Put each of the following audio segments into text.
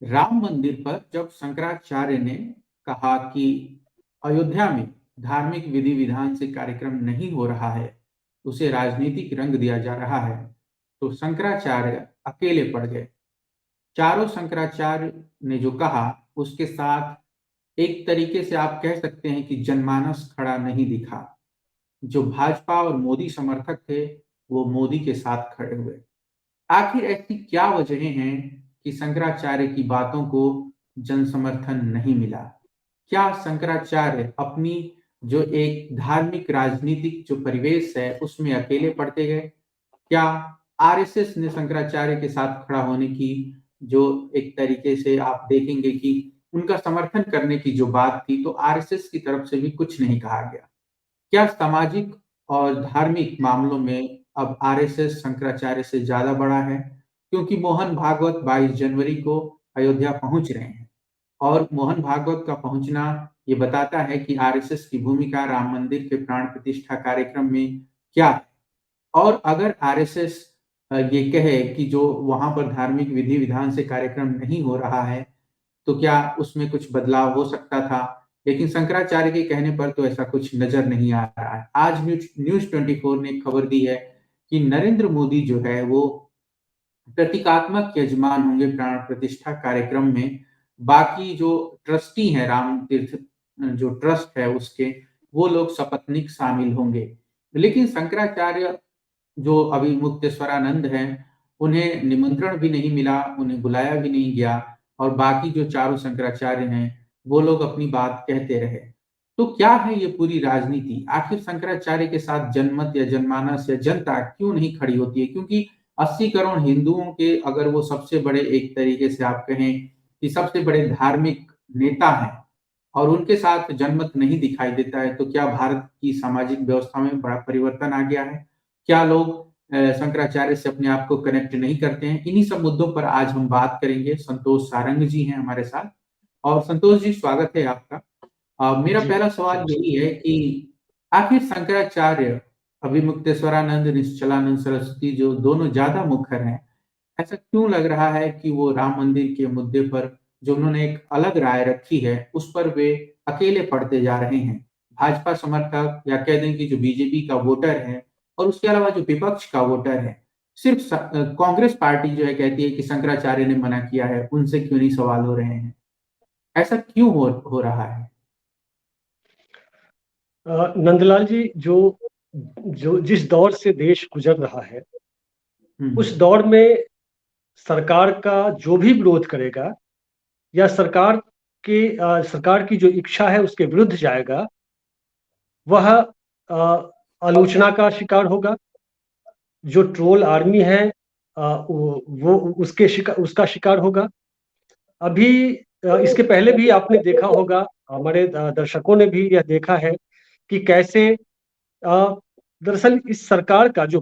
राम मंदिर पर जब शंकराचार्य ने कहा कि अयोध्या में धार्मिक विधि विधान से कार्यक्रम नहीं हो रहा है, उसे राजनीतिक रंग दिया जा रहा है, तो शंकराचार्य अकेले पड़ गए। चारों शंकराचार्य ने जो कहा उसके साथ एक तरीके से आप कह सकते हैं कि जनमानस खड़ा नहीं दिखा। जो भाजपा और मोदी समर्थक थे वो मोदी के साथ खड़े हुए। आखिर ऐसी क्या वजहें हैं कि शंकराचार्य की बातों को जन समर्थन नहीं मिला? क्या शंकराचार्य अपनी जो एक धार्मिक राजनीतिक जो परिवेश है उसमें अकेले पड़ते गए? क्या आरएसएस ने शंकराचार्य के साथ खड़ा होने की जो एक तरीके से आप देखेंगे कि उनका समर्थन करने की जो बात थी, तो आरएसएस की तरफ से भी कुछ नहीं कहा गया। क्या सामाजिक और धार्मिक मामलों में अब आरएसएस शंकराचार्य से ज्यादा बड़ा है? क्योंकि मोहन भागवत 22 जनवरी को अयोध्या पहुंच रहे हैं और मोहन भागवत का पहुंचना ये बताता है कि आरएसएस की भूमिका राम मंदिर के प्राण प्रतिष्ठा कार्यक्रम में क्या है। और अगर आरएसएस ये कहे कि जो वहां पर धार्मिक विधि विधान से कार्यक्रम नहीं हो रहा है, तो क्या उसमें कुछ बदलाव हो सकता था? लेकिन शंकराचार्य के कहने पर तो ऐसा कुछ नजर नहीं आ रहा है। आज न्यूज 24 ने खबर दी है कि नरेंद्र मोदी जो है वो प्रतीकात्मक यजमान होंगे प्राण प्रतिष्ठा कार्यक्रम में। बाकी जो ट्रस्टी हैं राम तीर्थ जो ट्रस्ट है उसके, वो लोग सपत्नीक शामिल होंगे। लेकिन शंकराचार्य जो अभी मुक्तेश्वरानंद हैं, उन्हें निमंत्रण भी नहीं मिला, उन्हें बुलाया भी नहीं गया। और बाकी जो चारों शंकराचार्य हैं वो लोग अपनी बात कहते रहे। तो क्या है ये पूरी राजनीति? आखिर शंकराचार्य के साथ जनमत या जनमानस या जनता क्यों नहीं खड़ी होती है? क्योंकि 80 करोड़ हिंदुओं के अगर वो सबसे बड़े एक तरीके से आप कहें कि सबसे बड़े धार्मिक नेता हैं और उनके साथ जनमत नहीं दिखाई देता है, तो क्या भारत की सामाजिक व्यवस्था में बड़ा परिवर्तन आ गया है? क्या लोग शंकराचार्य से अपने आप को कनेक्ट नहीं करते हैं? इन्हीं सब मुद्दों पर आज हम बात करेंगे। संतोष सारंग जी हैं हमारे साथ। और संतोष जी, स्वागत है आपका। मेरा जी पहला जी। सवाल यही है कि आखिर शंकराचार्य, अभिमुक्तेश्वरानंद, निश्चलानंद सरस्वती जो दोनों ज्यादा मुखर हैं, ऐसा क्यों लग रहा है कि वो राम मंदिर के मुद्दे पर जो उन्होंने एक अलग राय रखी है उस पर वे अकेले पड़ते जा रहे हैं? भाजपा समर्थक या कह दें कि जो बीजेपी का वोटर है और उसके अलावा जो विपक्ष का वोटर है, सिर्फ कांग्रेस पार्टी जो है कहती है कि शंकराचार्य ने मना किया है, उनसे क्यों नहीं सवाल हो रहे हैं? ऐसा क्यों हो रहा है? नंदलाल जी, जो जो जिस दौर से देश गुजर रहा है, उस हम्म। दौर में सरकार का जो भी विरोध करेगा या सरकार की जो इच्छा है उसके विरुद्ध जाएगा, वह आलोचना का शिकार होगा। जो ट्रोल आर्मी है, वो उसका शिकार होगा। अभी इसके पहले भी आपने देखा होगा, हमारे दर्शकों ने भी यह देखा है कि कैसे अ, दरअसल इस सरकार का जो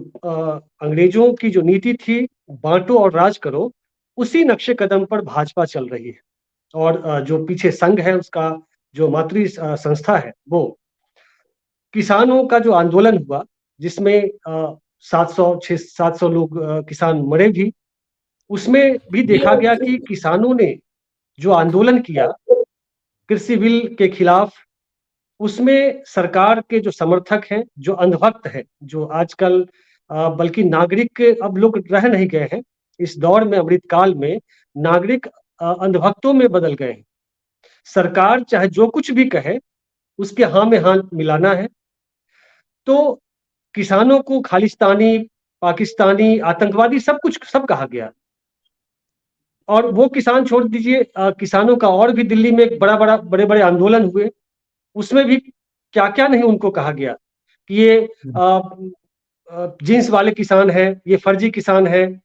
अंग्रेजों की जो नीति थी, बांटो और राज करो, उसी नक्शे कदम पर भाजपा चल रही है। और जो पीछे संघ है, उसका जो मातृ संस्था है, वो किसानों का जो आंदोलन हुआ, जिसमें 700 लोग किसान मरे भी, उसमें भी जी। देखा गया कि किसानों ने जो आंदोलन किया कृषि बिल के खिलाफ, उसमें सरकार के जो समर्थक हैं, जो अंधभक्त हैं, जो आजकल बल्कि नागरिक अब लोग रह नहीं गए हैं। इस दौर में, अमृतकाल में, नागरिक अंधभक्तों में बदल गए हैं। सरकार चाहे जो कुछ भी कहे, उसके हाँ में हाँ मिलाना है। तो किसानों को खालिस्तानी, पाकिस्तानी, आतंकवादी, सब कहा गया। और वो किसान छोड़ दीजिए, किसानों का और भी दिल्ली में बड़े बड़े आंदोलन हुए, उसमें भी क्या क्या नहीं उनको कहा गया कि ये जींस वाले किसान हैं, ये फर्जी किसान हैं।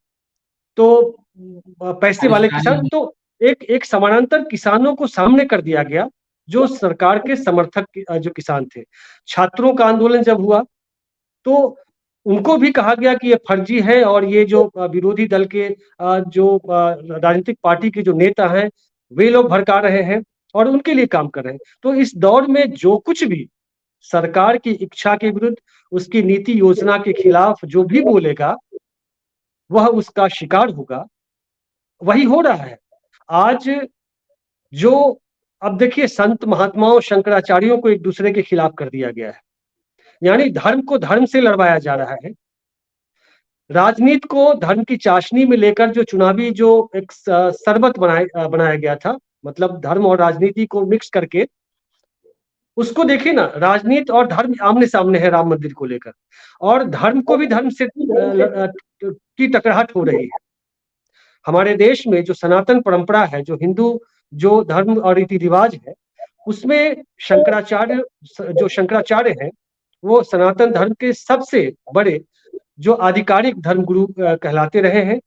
तो पैसे वाले किसान, खालिस्तानी। तो एक एक समानांतर किसानों को सामने कर दिया गया, जो सरकार के समर्थक जो किसान थे। छात्रों का आंदोलन जब हुआ, तो उनको भी कहा गया कि ये फर्जी है, और ये जो विरोधी दल के जो राजनीतिक पार्टी के जो नेता हैं, वे लोग भड़का रहे हैं और उनके लिए काम कर रहे हैं। तो इस दौर में जो कुछ भी सरकार की इच्छा के विरुद्ध, उसकी नीति योजना के खिलाफ जो भी बोलेगा, वह उसका शिकार होगा। वही हो रहा है। आज जो अब देखिए संत महात्माओं शंकराचार्यों को एक दूसरे के खिलाफ कर दिया गया है, यानी धर्म को धर्म से लड़वाया जा रहा है। राजनीति को धर्म की चाशनी में लेकर जो चुनावी जो एक शरबत बनाया गया था, मतलब धर्म और राजनीति को मिक्स करके, उसको देखिए ना, राजनीति और धर्म आमने सामने है राम मंदिर को लेकर, और धर्म को भी धर्म से की टकराहट हो रही है। हमारे देश में जो सनातन परंपरा है, जो हिंदू जो धर्म और रीति रिवाज है, उसमें शंकराचार्य हैं, वो सनातन धर्म के सबसे बड़े जो आधिकारिक धर्मगुरु कहलाते रहे हैं।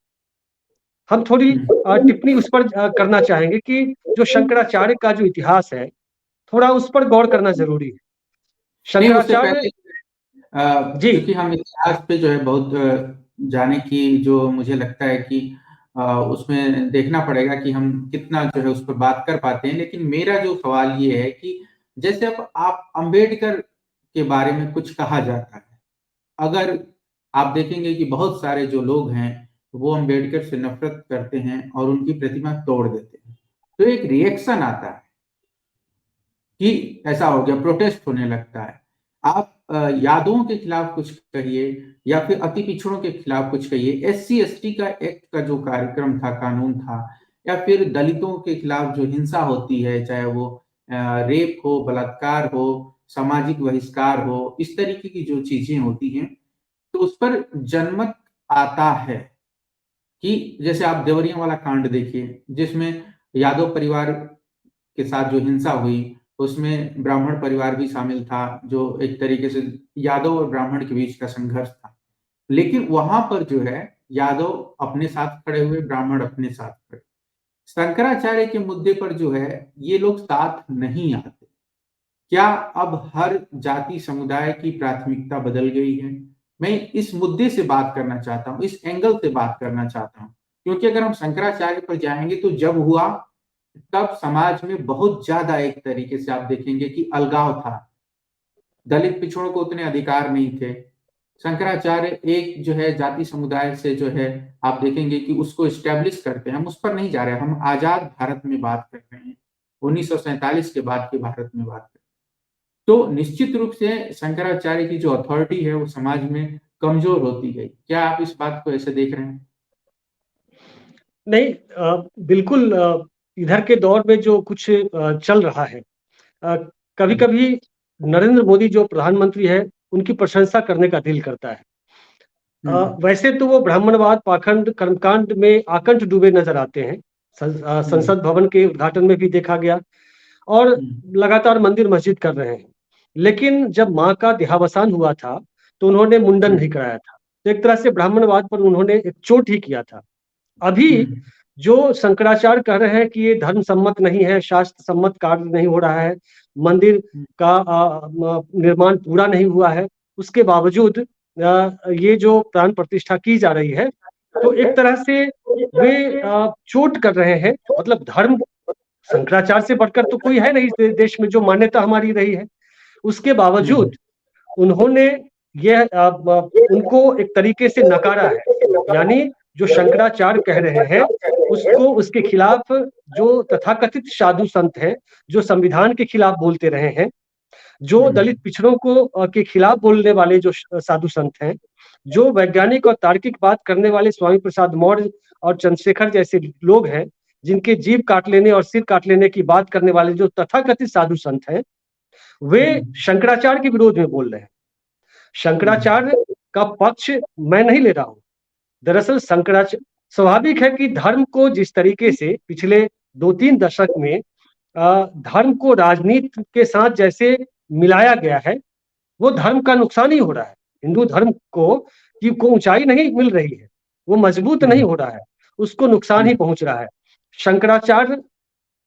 हम थोड़ी टिप्पणी उस पर करना चाहेंगे कि जो शंकराचार्य का जो इतिहास है, थोड़ा उस पर गौर करना जरूरी है। शंकराचार्य जी, क्योंकि हम इतिहास पे जो है बहुत जाने की जो मुझे लगता है कि उसमें देखना पड़ेगा कि हम कितना जो है उस पर बात कर पाते हैं। लेकिन मेरा जो सवाल ये है कि जैसे अब आप अंबेडकर के बारे में कुछ कहा जाता है, अगर आप देखेंगे कि बहुत सारे जो लोग हैं वो अंबेडकर से नफरत करते हैं और उनकी प्रतिमा तोड़ देते हैं, तो एक रिएक्शन आता है कि ऐसा हो गया, प्रोटेस्ट होने लगता है। आप यादवों के खिलाफ कुछ कहिए या फिर अति पिछड़ों के खिलाफ कुछ कहिए, एससी एसटी का एक्ट का जो कार्यक्रम था, कानून था, या फिर दलितों के खिलाफ जो हिंसा होती है, चाहे वो रेप हो, बलात्कार हो, सामाजिक बहिष्कार हो, इस तरीके की जो चीजें होती हैं, तो उस पर जनमत आता है कि जैसे आप देवरिया वाला कांड देखिए, जिसमें यादव परिवार के साथ जो हिंसा हुई, उसमें ब्राह्मण परिवार भी शामिल था, जो एक तरीके से यादव और ब्राह्मण के बीच का संघर्ष था। लेकिन वहां पर जो है यादव अपने साथ खड़े हुए, ब्राह्मण अपने साथ खड़े। शंकराचार्य के मुद्दे पर जो है ये लोग साथ नहीं आते। क्या अब हर जाति समुदाय की प्राथमिकता बदल गई है? मैं इस मुद्दे से बात करना चाहता हूँ, इस एंगल से बात करना चाहता हूँ, क्योंकि अगर हम शंकराचार्य पर जाएंगे तो जब हुआ तब समाज में बहुत ज्यादा एक तरीके से आप देखेंगे कि अलगाव था, दलित पिछड़ों को उतने अधिकार नहीं थे। शंकराचार्य एक जो है जाति समुदाय से जो है आप देखेंगे कि उसको स्टैब्लिश करते हैं। हम उस पर नहीं जा रहे हैं, हम आजाद भारत में बात कर रहे हैं, 1947 के बाद के भारत में बात कर रहे हैं। तो निश्चित रूप से शंकराचार्य की जो अथॉरिटी है वो समाज में कमजोर होती गई। क्या आप इस बात को ऐसे देख रहे हैं? नहीं, बिल्कुल। इधर के दौर में जो कुछ चल रहा है, कभी कभी नरेंद्र मोदी जो प्रधानमंत्री है, उनकी प्रशंसा करने का दिल करता है। वैसे तो वो ब्राह्मणवाद, पाखंड, कर्मकांड में आकंठ डूबे नजर आते हैं। संसद भवन के उद्घाटन में भी देखा गया, और लगातार मंदिर मस्जिद कर रहे हैं। लेकिन जब माँ का देहावसान हुआ था तो उन्होंने मुंडन नहीं कराया था, तो एक तरह से ब्राह्मणवाद पर उन्होंने एक चोट ही किया था। अभी जो शंकराचार्य कह रहे हैं कि ये धर्म सम्मत नहीं है, शास्त्र सम्मत कार्य नहीं हो रहा है, मंदिर का निर्माण पूरा नहीं हुआ है, उसके बावजूद ये जो प्राण प्रतिष्ठा की जा रही है, तो एक तरह से वे चोट कर रहे हैं। मतलब धर्म शंकराचार्य से बढ़कर तो कोई है नहीं इस देश में, जो मान्यता हमारी रही है। उसके बावजूद उन्होंने यह उनको एक तरीके से नकारा है। यानी जो शंकराचार्य कह रहे हैं उसको, उसके खिलाफ जो तथाकथित साधु संत हैं, जो संविधान के खिलाफ बोलते रहे हैं, जो दलित पिछड़ों को के खिलाफ बोलने वाले जो साधु संत हैं, जो वैज्ञानिक और तार्किक बात करने वाले स्वामी प्रसाद मौर्य और चंद्रशेखर जैसे लोग हैं, जिनके जीभ काट लेने और सिर काट लेने की बात करने वाले जो तथाकथित साधु संत हैं, वे शंकराचार्य के विरोध में बोल रहे हैं। शंकराचार्य का पक्ष मैं नहीं ले रहा हूं। दरअसल शंकराचार्य, स्वाभाविक है कि धर्म को जिस तरीके से पिछले 2-3 दशक में धर्म को राजनीति के साथ जैसे मिलाया गया है, वो धर्म का नुकसान ही हो रहा है। हिंदू धर्म को ऊंचाई नहीं मिल रही है, वो मजबूत नहीं हो रहा है, उसको नुकसान ही पहुंच रहा है। शंकराचार्य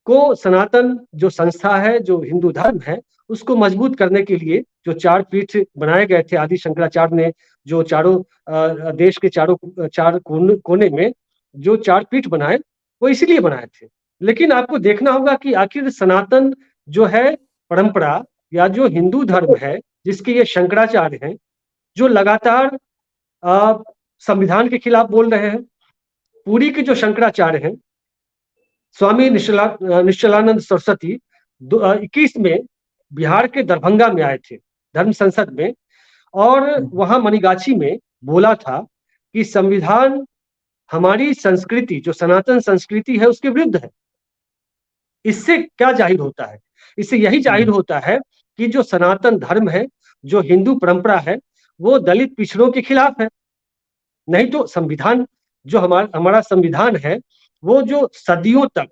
को सनातन जो संस्था है, जो हिंदू धर्म है, उसको मजबूत करने के लिए जो 4 पीठ बनाए गए थे आदि शंकराचार्य ने, जो चारों देश के चार कोने में जो 4 पीठ बनाए, वो इसीलिए बनाए थे। लेकिन आपको देखना होगा कि आखिर सनातन जो है परंपरा, या जो हिंदू धर्म है जिसके ये शंकराचार्य हैं, जो लगातार संविधान के खिलाफ बोल रहे हैं। पुरी के जो शंकराचार्य हैं, स्वामी निश्चलानंद सरस्वती 21 में बिहार के दरभंगा में आए थे धर्म संसद में, और वहां मनिगाछी में बोला था कि संविधान हमारी संस्कृति, जो सनातन संस्कृति है, उसके विरुद्ध है। इससे क्या जाहिर होता है? इससे यही जाहिर होता है कि जो सनातन धर्म है, जो हिंदू परंपरा है, वो दलित पिछड़ों के खिलाफ है। नहीं तो संविधान, जो हमारा संविधान है, वो जो सदियों तक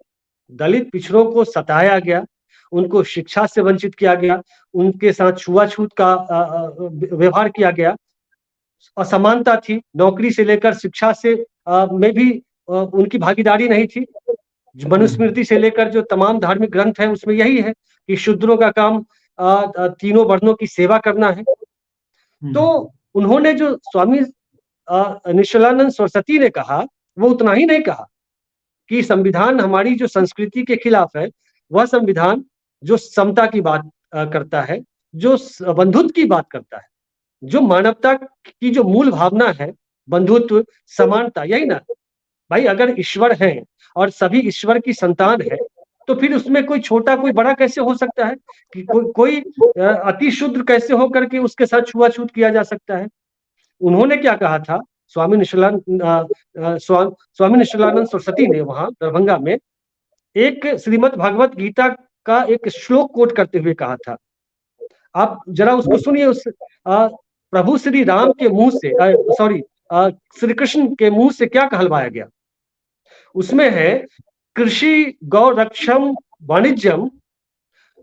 दलित पिछड़ों को सताया गया, उनको शिक्षा से वंचित किया गया, उनके साथ छुआछूत का व्यवहार किया गया, असमानता थी, नौकरी से लेकर शिक्षा से में भी उनकी भागीदारी नहीं थी। मनुस्मृति से लेकर जो तमाम धार्मिक ग्रंथ है, उसमें यही है कि शूद्रों का काम तीनों वर्णों की सेवा करना है। तो उन्होंने जो स्वामी निश्चलानंद सरस्वती ने कहा, वो उतना ही नहीं कहा कि संविधान हमारी जो संस्कृति के खिलाफ है, वह संविधान जो समता की बात करता है, जो बंधुत्व की बात करता है, जो मानवता की जो मूल भावना है, बंधुत्व, समानता, यही ना भाई। अगर ईश्वर है और सभी ईश्वर की संतान है, तो फिर उसमें कोई छोटा कोई बड़ा कैसे हो सकता है? कि कोई अति शूद्र कैसे हो करके उसके साथ छुआछूत किया जा सकता है? उन्होंने क्या कहा था, स्वामी निश्चलानंद सरस्वती ने वहां दरभंगा में एक श्रीमद् भागवत गीता का एक श्लोक कोट करते हुए कहा था। आप जरा उसको सुनिए। उस प्रभु श्री राम के मुंह से, श्री कृष्ण के मुंह से क्या कहलवाया गया? उसमें है, कृषि गौ रक्षम वाणिज्यम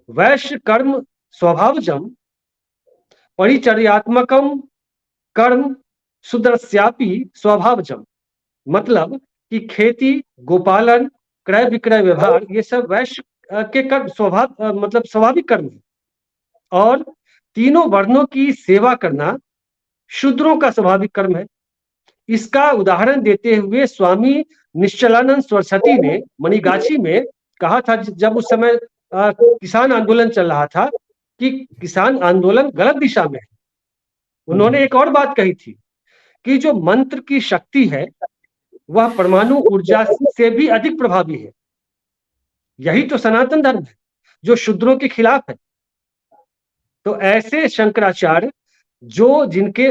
वैश्य कर्म स्वभावजम परिचर्यात्मकम कर्म शूद्रस्यापि स्वभावजम। मतलब कि खेती, गोपालन, क्रय विक्रय व्यवहार, ये सब वैश्य के कर्म मतलब स्वाभाविक कर्म है, और तीनों वर्णों की सेवा करना शूद्रों का स्वाभाविक कर्म है। इसका उदाहरण देते हुए स्वामी निश्चलानंद सरस्वती ने मनिगाछी में कहा था, जब उस समय किसान आंदोलन चल रहा था, कि किसान आंदोलन गलत दिशा में है। उन्होंने एक और बात कही थी कि जो मंत्र की शक्ति है, वह परमाणु ऊर्जा से भी अधिक प्रभावी है। यही तो सनातन धर्म है, जो शूद्रों के खिलाफ है। तो ऐसे शंकराचार्य, जो जिनके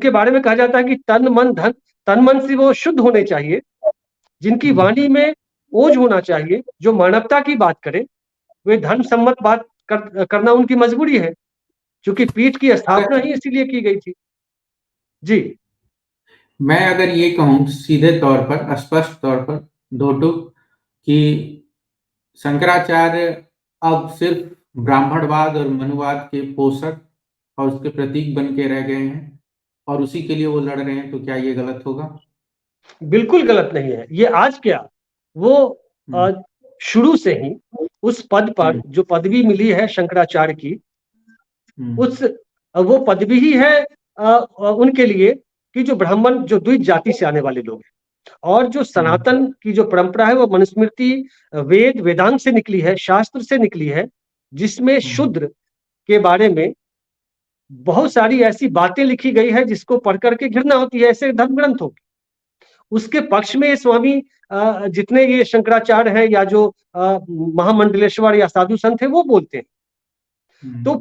बारे में कहा जाता है कि तन मन से वो शुद्ध होने चाहिए, जिनकी वाणी में ओज होना चाहिए, जो मानवता की बात करे, वे धर्म सम्मत बात करना उनकी मजबूरी है, क्योंकि पीठ की स्थापना ही इसीलिए की गई थी। जी, मैं अगर ये कहूं सीधे तौर पर, स्पष्ट तौर पर, ढोटू, कि शंकराचार्य अब सिर्फ ब्राह्मणवाद और मनुवाद के पोषक और उसके प्रतीक बन के रह गए हैं और उसी के लिए वो लड़ रहे हैं, तो क्या ये गलत होगा? बिल्कुल गलत नहीं है ये। आज क्या, वो शुरू से ही उस पद पर जो पदवी मिली है शंकराचार्य की, वो पदवी ही है उनके लिए कि जो ब्राह्मण, जो द्विज जाति से आने वाले लोग हैं, और जो सनातन की जो परंपरा है, वो मनुस्मृति, वेदांत से निकली है, शास्त्र से निकली है, जिसमें शूद्र के बारे में बहुत सारी ऐसी बातें लिखी गई है जिसको पढ़ करके घृणा होती है, ऐसे धर्म ग्रंथों की। उसके पक्ष में स्वामी जितने ये शंकराचार्य हैं, या जो महामंडलेश्वर या साधु संत है, वो बोलते हैं। तो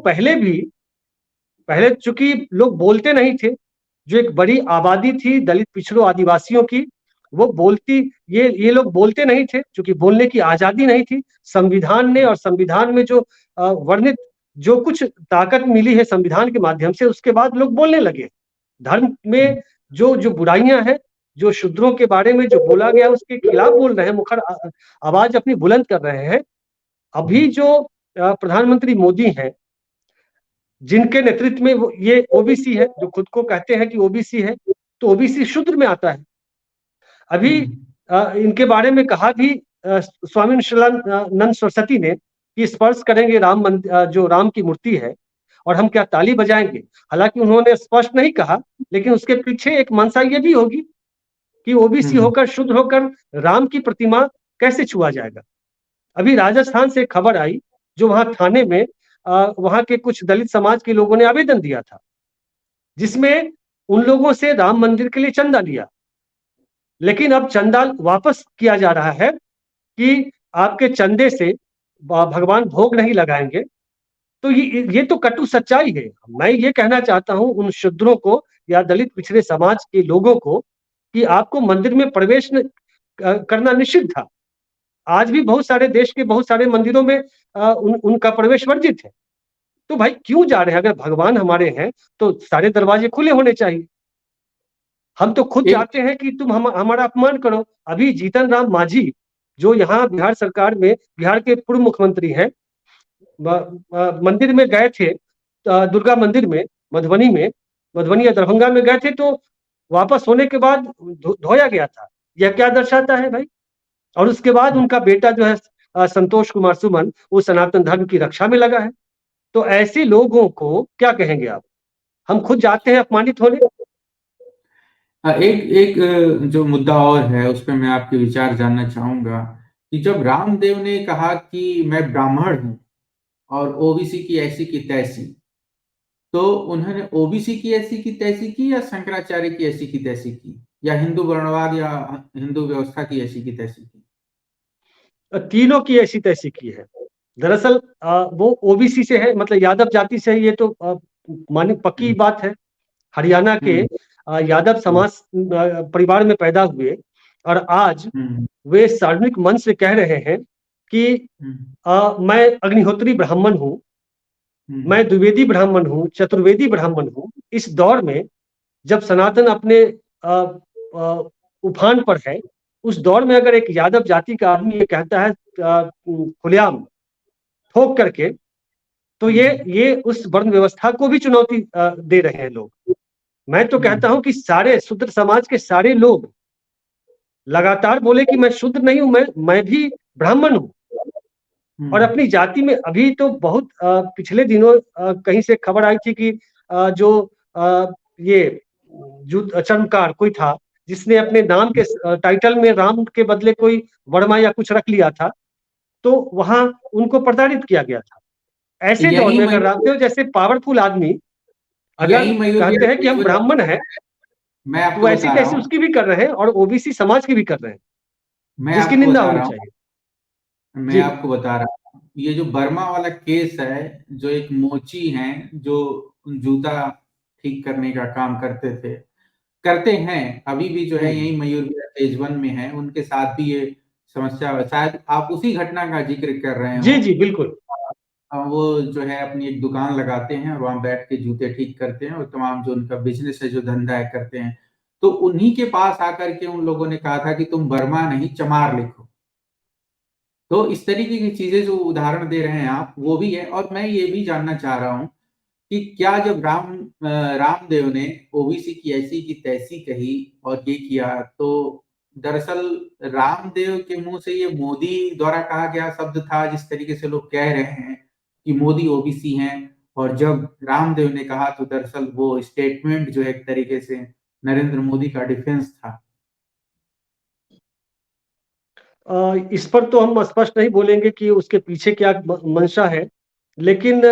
पहले चूंकि लोग बोलते नहीं थे, जो एक बड़ी आबादी थी दलित पिछड़ों आदिवासियों की, वो ये लोग बोलते नहीं थे, क्योंकि बोलने की आजादी नहीं थी। संविधान ने, और संविधान में जो वर्णित जो कुछ ताकत मिली है संविधान के माध्यम से, उसके बाद लोग बोलने लगे। धर्म में जो बुराइयां हैं, जो शूद्रों के बारे में जो बोला गया, उसके खिलाफ बोल रहे हैं, मुखर आवाज अपनी बुलंद कर रहे हैं। अभी जो प्रधानमंत्री मोदी हैं, जिनके नेतृत्व में ये ओबीसी है, जो खुद को कहते हैं कि ओबीसी है, तो ओबीसी शूद्र में आता है। अभी इनके बारे में कहा भी स्वामी निश्चलानंद सरस्वती ने कि स्पर्श करेंगे राम मंदिर, जो राम की मूर्ति है, और हम क्या ताली बजाएंगे। हालांकि उन्होंने स्पष्ट नहीं कहा, लेकिन उसके पीछे एक मंशा ये भी होगी कि ओबीसी होकर, शुद्ध होकर राम की प्रतिमा कैसे छुआ जाएगा। अभी राजस्थान से खबर आई, जो वहां थाने में वहां के कुछ दलित समाज के लोगों ने आवेदन दिया था, जिसमें उन लोगों से राम मंदिर के लिए चंदा लिया। लेकिन अब चंदा वापस किया जा रहा है कि आपके चंदे से भगवान भोग नहीं लगाएंगे। तो ये तो कटु सच्चाई है। मैं ये कहना चाहता हूं उन शूद्रों को या दलित पिछड़े समाज के लोगों को कि आपको मंदिर में प्रवेश करना निषिद्ध था। आज भी बहुत सारे देश के बहुत सारे मंदिरों में उनका प्रवेश वर्जित है। तो भाई क्यों जा रहे हैं? अगर भगवान हमारे हैं तो सारे दरवाजे खुले होने चाहिए। हम तो खुद एक चाहते हैं कि तुम हमारा अपमान करो। अभी जीतन राम मांझी जो यहाँ बिहार सरकार में बिहार के पूर्व मुख्यमंत्री हैं, मंदिर में गए थे, दुर्गा मंदिर में, मधुबनी में, मधुबनी या दरभंगा में गए थे, तो वापस होने के बाद धोया गया था। यह क्या दर्शाता है भाई? और उसके बाद उनका बेटा जो है संतोष कुमार सुमन, वो सनातन धर्म की रक्षा में लगा है। तो ऐसे लोगों को क्या कहेंगे आप? हम खुद जाते हैं अपमानित होने। एक एक जो मुद्दा और है उस पर मैं आपके विचार जानना चाहूंगा कि जब रामदेव ने कहा कि मैं ब्राह्मण हूं और ओबीसी की ऐसी की तैसी, तो उन्होंने ओबीसी की ऐसी की तैसी की या शंकराचार्य की ऐसी की तैसी की या हिंदू वर्णवाद या हिंदू व्यवस्था की ऐसी की तैसी की? तीनों की ऐसी तैसी की है। दरअसल वो ओबीसी से है, मतलब यादव जाति से है, ये तो मानी पक्की हम्म। बात है। हरियाणा के हम्म। यादव समाज परिवार में पैदा हुए और आज हम्म। वे सार्वजनिक मंच से कह रहे हैं कि हम्म। मैं अग्निहोत्री ब्राह्मण हूँ, हम्म। मैं द्विवेदी ब्राह्मण हूँ, चतुर्वेदी ब्राह्मण हूँ। इस दौर में जब सनातन अपने उफान पर है, उस दौर में अगर एक यादव जाति का आदमी ये कहता है खुलेआम ठोक करके, तो हम्म। ये उस वर्ण व्यवस्था को भी चुनौती दे रहे हैं लोग। मैं तो कहता हम्म। हूं कि सारे शूद्र समाज के सारे लोग लगातार बोले कि मैं शूद्र नहीं हूं, मैं भी ब्राह्मण हूं। और हम्म। अपनी जाति में अभी तो बहुत पिछले दिनों कहीं से खबर आई थी कि जो ये चर्मकार कोई था जिसने अपने नाम के टाइटल में राम के बदले कोई वर्मा या कुछ रख लिया था, तो वहां उनको प्रताड़ित किया गया था। ऐसे दौर यही में अगर मयूर रामदेव जैसे पावरफुल आदमी अगर यही मयूर कहते हैं कि हम भीड़ ब्राह्मण हैं, मैं तो आपको ऐसी बता रहा तैसी हूँ उसकी भी कर रहे हैं और ओबीसी समाज की भी कर रहे हैं, मैं जिसकी आपको निंदा बता होनी रहा हूँ चाहिए। मैं जी आपको बता रहा हूँ ये जो बर्मा वाला केस है, जो एक मोची हैं जो जूता ठीक करने का काम करते हैं अभी भी, जो है हम्म, यही मयूर फेज 1 में है, उनके साथ भी ये समस्या है। शायद आप उसी घटना का जिक्र कर रहे जी हो। जी बिल्कुल। वो जो है अपनी एक दुकान लगाते हैं और वहां बैठ के जूते ठीक करते हैं और तमाम जो उनका बिजनेस है, जो धंधा है, करते हैं। तो उन्हीं के पास आकर के उन लोगों ने कहा था कि तुम बर्मा नहीं चमार लिखो। तो इस तरीके की चीजें जो उदाहरण दे रहे हैं आप, वो भी है। और मैं ये भी जानना चाह रहा हूँ कि क्या जब रामदेव ने ओबीसी की ऐसी की तैसी कही और ये किया, तो दरअसल रामदेव के मुंह से ये मोदी द्वारा कहा गया शब्द था, जिस तरीके से लोग कह रहे हैं कि मोदी ओबीसी हैं। और जब रामदेव ने कहा तो दरअसल वो स्टेटमेंट जो है एक तरीके से नरेंद्र मोदी का डिफेंस था। इस पर तो हम स्पष्ट नहीं बोलेंगे कि उसके पीछे क्या मंशा है, लेकिन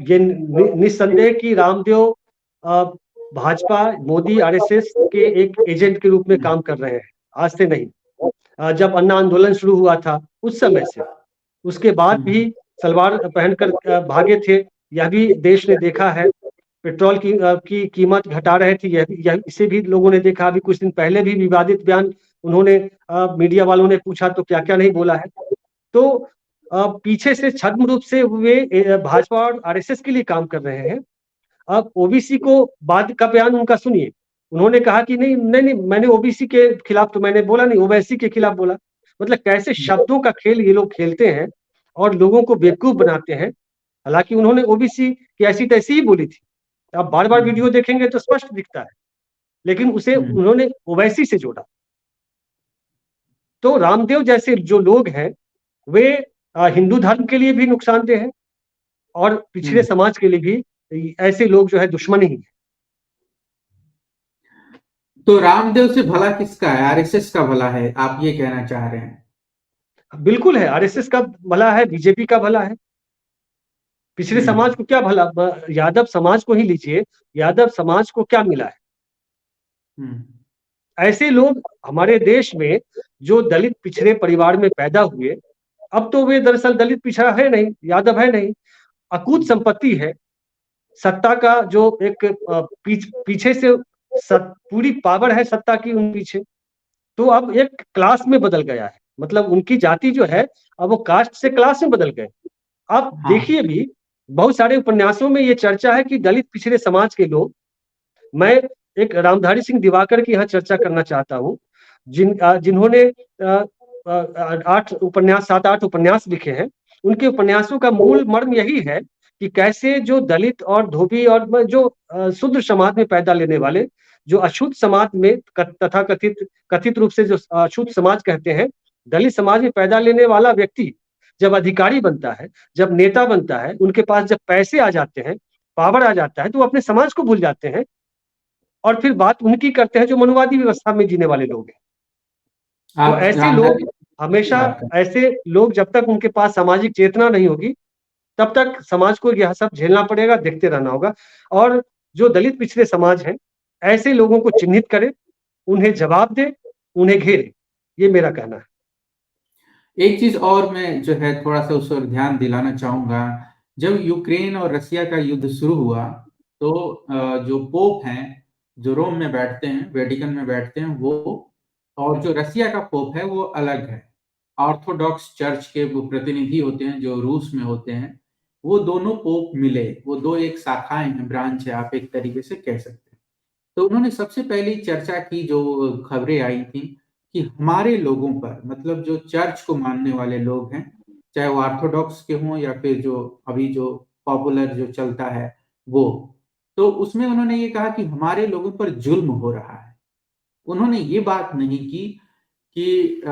ये निस्संदेह कि रामदेव अ, भाजपा, मोदी, आरएसएस के एक एजेंट के रूप में काम कर रहे हैं। आज से नहीं, जब अन्ना आंदोलन शुरू हुआ था उस समय से, उसके बाद भी हम्म। सलवार पहनकर भागे थे। यह भी देश ने देखा है। पेट्रोल की कीमत घटा रहे थे, यह इसे भी लोगों ने देखा। अभी कुछ दिन पहले भी विवादित बयान उन्होंने मीडिया वालों ने पूछा तो क्या क्या नहीं बोला है। तो पीछे से छद्म रूप से वे भाजपा और आरएसएस के लिए काम कर रहे हैं। अब ओबीसी को बाद का बयान उनका सुनिए। उन्होंने कहा कि नहीं नहीं नहीं, मैंने ओबीसी के खिलाफ तो मैंने बोला नहीं, ओवैसी के खिलाफ बोला। मतलब कैसे शब्दों का खेल ये लोग खेलते हैं और लोगों को बेवकूफ बनाते हैं। हालांकि उन्होंने ओबीसी की ऐसी तैसी ही बोली थी। आप बार बार वीडियो देखेंगे तो स्पष्ट दिखता है, लेकिन उसे हम्म। उन्होंने ओवैसी से जोड़ा। तो रामदेव जैसे जो लोग हैं वे हिंदू धर्म के लिए भी नुकसानदेह है और पिछड़े हम्म। समाज के लिए भी ऐसे लोग जो है दुश्मन ही है। तो रामदेव से भला किसका है? आरएसएस का भला है, आप ये कहना चाह रहे हैं? बिल्कुल है, आरएसएस का भला है, बीजेपी का भला है। पिछड़े हम्म। समाज को क्या भला? यादव समाज को ही लीजिए, यादव समाज को क्या मिला है? हम्म। ऐसे लोग हमारे देश में जो दलित पिछड़े परिवार में पैदा हुए, अब तो वे दरअसल दलित पिछड़ा है नहीं, यादव है नहीं, अकूत संपत्ति है, सत्ता का जो एक पीछे से पूरी पावर है सत्ता की उन पीछे, तो अब एक क्लास में बदल गया है, मतलब उनकी जाति जो है अब वो कास्ट से क्लास में बदल गए। आप हाँ देखिए भी बहुत सारे उपन्यासों में ये चर्चा है कि दलित पिछड़े समाज के लोग, मैं एक रामधारी सिंह दिवाकर की यहाँ चर्चा करना चाहता हूँ, जिन्होंने 7-8 उपन्यास लिखे हैं। उनके उपन्यासों का मूल मर्म यही है कि कैसे जो दलित और धोबी और जो शूद्र समाज में पैदा लेने वाले, जो अछूत समाज में तथा कथित रूप से जो अछूत समाज कहते हैं, दलित समाज में पैदा लेने वाला व्यक्ति जब अधिकारी बनता है, जब नेता बनता है, उनके पास जब पैसे आ जाते हैं, पावर आ जाता है, तो वो अपने समाज को भूल जाते हैं और फिर बात उनकी करते हैं जो मनुवादी व्यवस्था में जीने वाले लोग हैं। तो आप ऐसे लोग रामधारी की हमेशा, बात कर। ऐसे लोग जब तक उनके पास सामाजिक चेतना नहीं होगी, तब तक समाज को यह सब झेलना पड़ेगा, देखते रहना होगा। और जो दलित पिछड़े समाज हैं, ऐसे लोगों को चिन्हित करे, उन्हें जवाब दे, उन्हें घेरे, ये मेरा कहना है। एक चीज और मैं जो है थोड़ा सा उस पर ध्यान दिलाना चाहूंगा। जब यूक्रेन और रसिया का युद्ध शुरू हुआ तो जो पोप हैं, जो रोम में बैठते हैं, वेटिकन में बैठते हैं, वो और जो रसिया का पोप है वो अलग है। ऑर्थोडॉक्स चर्च के वो प्रतिनिधि होते हैं जो रूस में होते हैं। वो दोनों पोप मिले, वो दो एक शाखाएं हैं, ब्रांच है, आप एक तरीके से कह सकते हैं। तो उन्होंने सबसे पहली चर्चा की, जो खबरें आई थी कि हमारे लोगों पर, मतलब जो चर्च को मानने वाले लोग हैं, चाहे वो ऑर्थोडॉक्स के हों या फिर जो अभी जो पॉपुलर जो चलता है वो, तो उसमें उन्होंने ये कहा कि हमारे लोगों पर जुल्म हो रहा है। उन्होंने ये बात नहीं की कि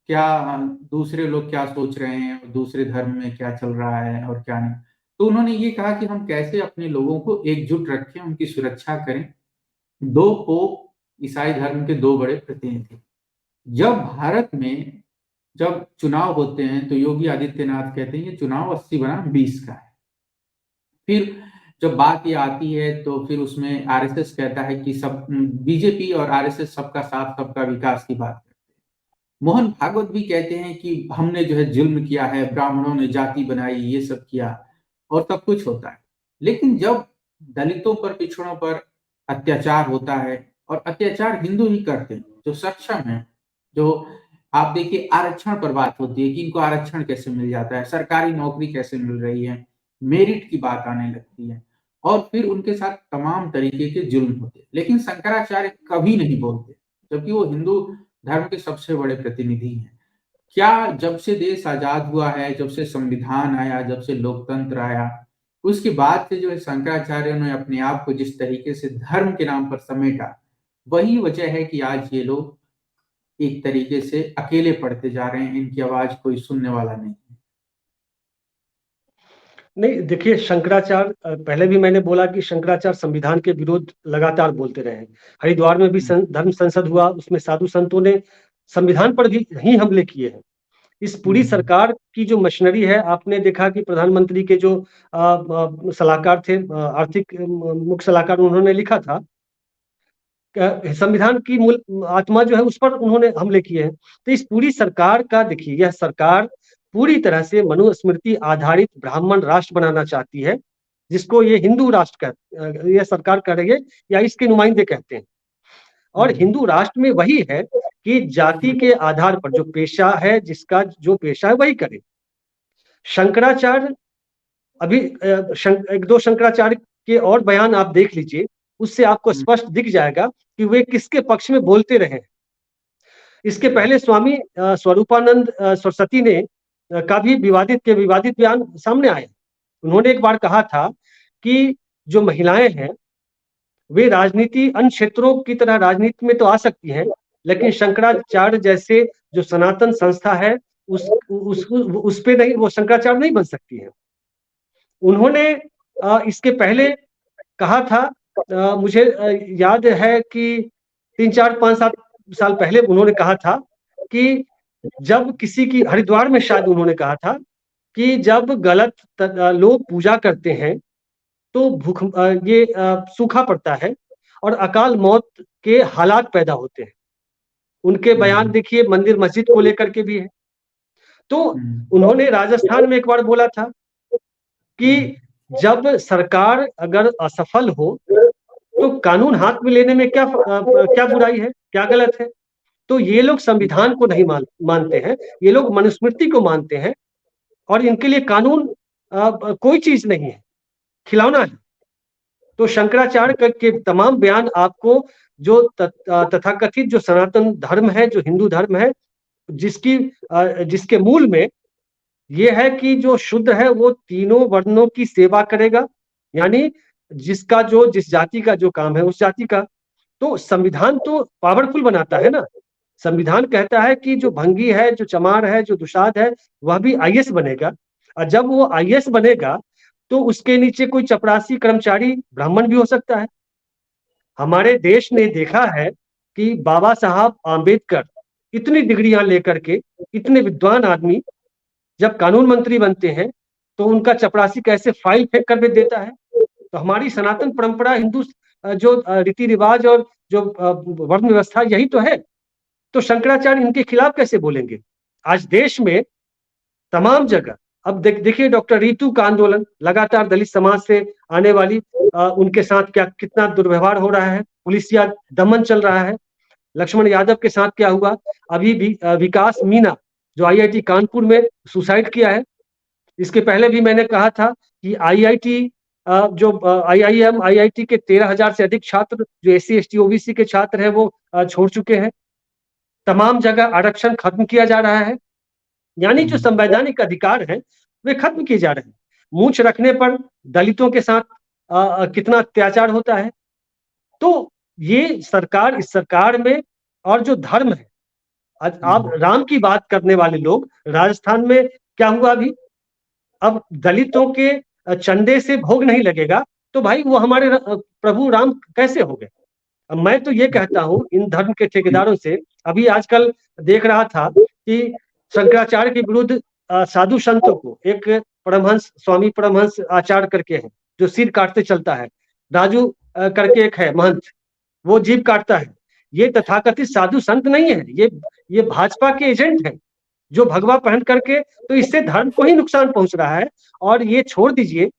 क्या दूसरे लोग क्या सोच रहे हैं, दूसरे धर्म में क्या चल रहा है और क्या नहीं। तो उन्होंने ये कहा कि हम कैसे अपने लोगों को एकजुट रखें, उनकी सुरक्षा करें। दो पोप, ईसाई धर्म के दो बड़े प्रतिनिधि। जब भारत में जब चुनाव होते हैं तो योगी आदित्यनाथ कहते हैं ये चुनाव 80 बनाम 20 का है। फिर जब बात ये आती है तो फिर उसमें आरएसएस कहता है कि सब, बीजेपी और आरएसएस सबका साथ सबका विकास की बात करते हैं। मोहन भागवत भी कहते हैं कि हमने जो है जुल्म किया है, ब्राह्मणों ने जाति बनाई, ये सब किया, और सब कुछ होता है। लेकिन जब दलितों पर, पिछड़ों पर अत्याचार होता है, और अत्याचार हिंदू ही करते हैं जो सक्षम है, जो, आप देखिए आरक्षण पर बात होती है कि इनको आरक्षण कैसे मिल जाता है, सरकारी नौकरी कैसे मिल रही है, मेरिट की बात आने लगती है, और फिर उनके साथ तमाम तरीके के जुल्म होते हैं। लेकिन शंकराचार्य कभी नहीं बोलते, जबकि वो हिंदू धर्म के सबसे बड़े प्रतिनिधि हैं। क्या जब से देश आजाद हुआ है, जब से संविधान आया, जब से लोकतंत्र आया, उसके बाद से जो है शंकराचार्य ने अपने आप को जिस तरीके से धर्म के नाम पर समेटा, वही वजह है कि आज ये लोग एक तरीके से अकेले पड़ते जा रहे हैं, इनकी आवाज कोई सुनने वाला नहीं है। नहीं, देखिए शंकराचार्य, पहले भी मैंने बोला कि शंकराचार्य संविधान के विरोध लगातार बोलते रहे हैं। हरिद्वार में भी धर्म संसद हुआ, उसमें साधु संतों ने संविधान पर भी ही हमले किए हैं। इस पूरी सरकार की जो मशीनरी है, आपने देखा कि प्रधानमंत्री के जो सलाहकार थे, आर्थिक मुख्य सलाहकार, उन्होंने लिखा था संविधान की मूल आत्मा जो है उस पर उन्होंने हमले किए हैं। तो इस पूरी सरकार का देखिए, यह सरकार पूरी तरह से मनुस्मृति आधारित ब्राह्मण राष्ट्र बनाना चाहती है, जिसको ये हिंदू राष्ट्र यह सरकार कह रही है या इसके नुमाइंदे कहते हैं। और हिंदू राष्ट्र में वही है कि जाति के आधार पर जो पेशा है, जिसका जो पेशा है वही करे। शंकराचार्य, अभी एक दो शंकराचार्य के और बयान आप देख लीजिए, उससे आपको स्पष्ट दिख जाएगा कि वे किसके पक्ष में बोलते रहे। इसके पहले स्वामी स्वरूपानंद सरस्वती ने का भी विवादित बयान सामने आए। उन्होंने एक बार कहा था कि जो महिलाएं हैं वे राजनीति, अन्य क्षेत्रों की तरह राजनीति में तो आ सकती हैं, लेकिन शंकराचार्य जैसे जो सनातन संस्था है उस पे नहीं, वो शंकराचार्य नहीं बन सकती है। उन्होंने इसके पहले कहा था, मुझे याद है कि 3-4-5-7 साल पहले उन्होंने कहा था कि जब किसी की, हरिद्वार में शायद उन्होंने कहा था कि जब गलत लोग पूजा करते हैं तो ये सूखा पड़ता है, और अकाल मौत के हालात पैदा होते हैं। उनके बयान देखिए मंदिर मस्जिद को लेकर के भी है। तो उन्होंने राजस्थान में एक बार बोला था कि जब सरकार अगर असफल हो तो कानून हाथ में लेने में क्या बुराई है, क्या गलत है। तो ये लोग संविधान को नहीं मानते हैं, ये लोग मनुस्मृति को मानते हैं और इनके लिए कानून कोई चीज नहीं है, खिलौना है। तो शंकराचार्य के तमाम बयान आपको जो तथाकथित जो सनातन धर्म है, जो हिंदू धर्म है, जिसके मूल में ये है कि जो शुद्र है वो तीनों वर्णों की सेवा करेगा, यानी जिसका जो जिस जाति का जो काम है उस जाति का। तो संविधान तो पावरफुल बनाता है ना। संविधान कहता है कि जो भंगी है, जो चमार है, जो दुशाद है, वह भी आईएएस बनेगा। और जब वो आईएएस बनेगा तो उसके नीचे कोई चपरासी कर्मचारी ब्राह्मण भी हो सकता है। हमारे देश ने देखा है कि बाबा साहब आंबेडकर इतनी डिग्रियां लेकर के, इतने विद्वान आदमी जब कानून मंत्री बनते हैं तो उनका चपरासी कैसे फाइल फेंक कर देता है। तो हमारी सनातन परंपरा, हिंदू जो रीति रिवाज और जो वर्ण व्यवस्था, यही तो है। तो शंकराचार्य इनके खिलाफ कैसे बोलेंगे। आज देश में तमाम जगह अब देखिए डॉक्टर रीतू का आंदोलन, लगातार दलित समाज से आने वाली उनके साथ कितना दुर्व्यवहार हो रहा है, पुलिसिया दमन चल रहा है। लक्ष्मण यादव के साथ क्या हुआ, अभी भी विकास मीना जो आईआईटी कानपुर में सुसाइड किया है। इसके पहले भी मैंने कहा था कि आईआईटी जो आईआईएम आईआईटी के 13,000 से अधिक छात्र जो एससी एसटी ओबीसी के छात्र हैं वो छोड़ चुके हैं। तमाम जगह आरक्षण खत्म किया जा रहा है, यानी जो संवैधानिक अधिकार हैं वे खत्म किए जा रहे हैं। मूंछ रखने पर दलितों के साथ कितना अत्याचार होता है। तो ये सरकार, इस सरकार में और जो धर्म है, आप राम की बात करने वाले लोग, राजस्थान में क्या हुआ अभी, अब दलितों के चंदे से भोग नहीं लगेगा तो भाई वो हमारे प्रभु राम कैसे हो गए। अब मैं तो ये कहता हूं इन धर्म के ठेकेदारों से, अभी आजकल देख रहा था कि शंकराचार्य के विरुद्ध साधु संतों को, एक परमहंस, स्वामी परमहंस आचार्य करके हैं जो सिर काटते चलता है, राजू करके एक है महंत, वो जीभ काटता है। ये तथाकथित साधु संत नहीं है, ये भाजपा के एजेंट हैं जो भगवा पहन करके, तो इससे धर्म को ही नुकसान पहुंच रहा है। और ये छोड़ दीजिए,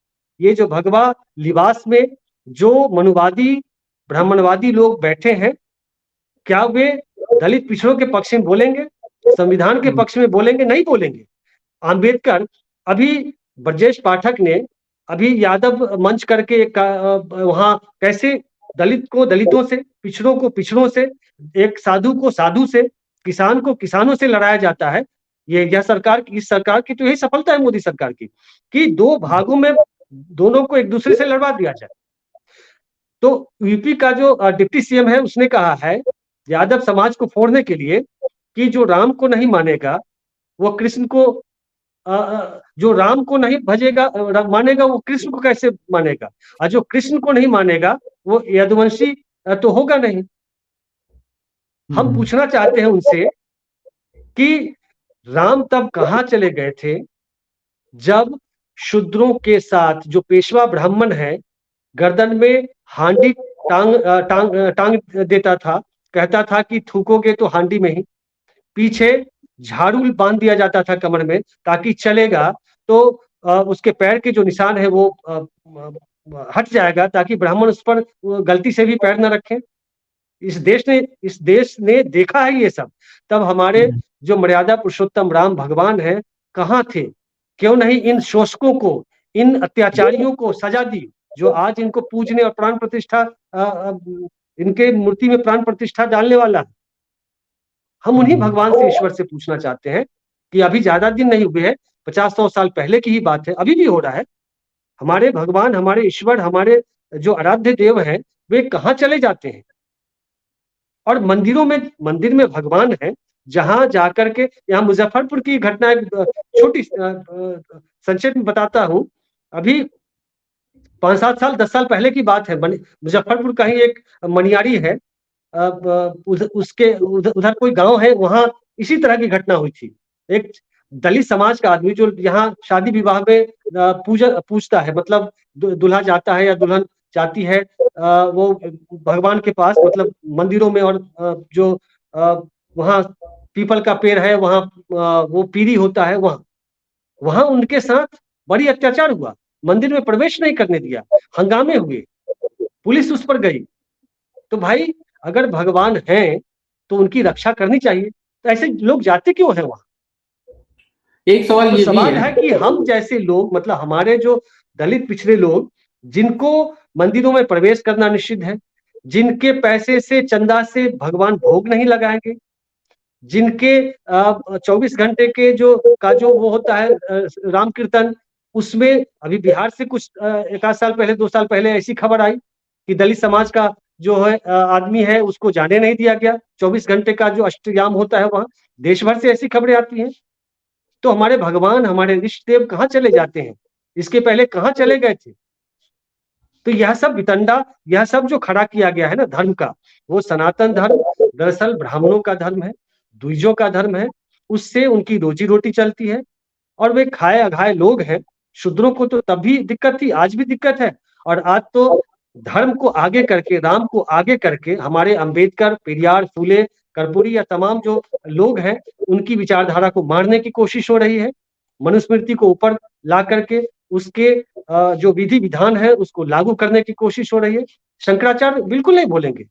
ये जो भगवा लिबास में जो मनुवादी ब्राह्मणवादी लोग बैठे हैं, क्या वे दलित पिछड़ों के पक्ष में बोलेंगे, संविधान के पक्ष में बोलेंगे? नहीं बोलेंगे। आंबेडकर, अभी ब्रजेश पाठक ने अभी यादव मंच करके वहां कैसे दलित को दलितों से, पिछड़ों को पिछड़ों से, एक साधु को साधु से, किसान को किसानों से लड़ाया जाता है। यह सरकार, इस सरकार की तो यही सफलता है मोदी सरकार की, कि दो भागों में दोनों को एक दूसरे से लड़वा दिया जाए। तो यूपी का जो डिप्टी सीएम है उसने कहा है यादव समाज को फोड़ने के लिए कि जो राम को नहीं मानेगा वो कृष्ण को, जो राम को नहीं भजेगा मानेगा वो कृष्ण को कैसे मानेगा, और जो कृष्ण को नहीं मानेगा वो यदुवंशी तो होगा नहीं। हम पूछना चाहते हैं उनसे कि राम तब कहां चले गए थे जब शूद्रों के साथ जो पेशवा ब्राह्मण है गर्दन में हांडी टांग देता था, कहता था कि थूकोगे तो हांडी में ही, पीछे झाड़ू बांध दिया जाता था कमर में ताकि चलेगा तो उसके पैर के जो निशान है वो हट जाएगा, ताकि ब्राह्मण उस पर गलती से भी पैर न रखें। इस देश ने देखा है ये सब। तब हमारे जो मर्यादा पुरुषोत्तम राम भगवान है कहाँ थे? क्यों नहीं इन शोषकों को, इन अत्याचारियों को सजा दी जो आज इनको पूजने और प्राण प्रतिष्ठा, इनके मूर्ति में प्राण प्रतिष्ठा डालने वाला है। हम उन्हीं भगवान से, ईश्वर से पूछना चाहते हैं कि अभी ज्यादा दिन नहीं हुए हैं, 50-100 साल पहले की ही बात है, अभी भी हो रहा है। हमारे भगवान, हमारे ईश्वर, हमारे जो आराध्य देव हैं वे कहाँ चले जाते हैं? और मंदिर में भगवान है, जहां जाकर के, यहाँ मुजफ्फरपुर की घटना छोटी संक्षेप में बताता हूं। अभी 5-7 साल 10 साल पहले की बात है, मुजफ्फरपुर का ही एक मनियारी है, उसके उधर कोई गांव है, वहां इसी तरह की घटना हुई थी। एक दलित समाज का आदमी जो यहाँ शादी विवाह में पूजता है, मतलब दुल्हा जाता है या दुल्हन जाती है वो भगवान के पास, मतलब मंदिरों में, और जो वहाँ पीपल का पेड़ है, वहाँ वो पीरी होता है, वहां उनके साथ बड़ी अत्याचार हुआ, मंदिर में प्रवेश नहीं करने दिया, हंगामे हुए, पुलिस उस पर गई। तो भाई अगर भगवान हैं तो उनकी रक्षा करनी चाहिए, तो ऐसे लोग जाते क्यों हैं वहां? एक सवाल तो ये भी सवाल है। है कि हम जैसे लोग, मतलब हमारे जो दलित पिछड़े लोग, जिनको मंदिरों में प्रवेश करना निषिद्ध है, जिनके पैसे से, चंदा से भगवान भोग नहीं लगाएंगे, जिनके 24 घंटे के जो वो होता है राम कीर्तन, उसमें अभी बिहार से कुछ एक आध साल पहले, 2 साल पहले ऐसी खबर आई कि दलित समाज का जो है आदमी है, उसको जाने नहीं दिया गया। 24 घंटे का जो अष्टयाम होता है वहां, देश भर से ऐसी खबरें आती हैं। तो हमारे भगवान, हमारे इष्ट देव कहाँ चले जाते हैं? इसके पहले कहाँ चले गए थे? तो यह सब वितंडा, यह सब जो खड़ा किया गया है ना धर्म का, वो सनातन धर्म दरअसल ब्राह्मणों का धर्म है, द्विजों का धर्म है। उससे उनकी रोजी रोटी चलती है, और वे खाए अघाए लोग हैं। शूद्रों को तो तब भी दिक्कत थी, आज भी दिक्कत है। और आज तो धर्म को आगे करके, राम को आगे करके, हमारे अंबेडकर, पेरियार, फूले, कर्पूरी या तमाम जो लोग हैं, उनकी विचारधारा को मारने की कोशिश हो रही है। मनुस्मृति को ऊपर ला करके उसके जो विधि विधान है उसको लागू करने की कोशिश हो रही है। शंकराचार्य बिल्कुल नहीं बोलेंगे।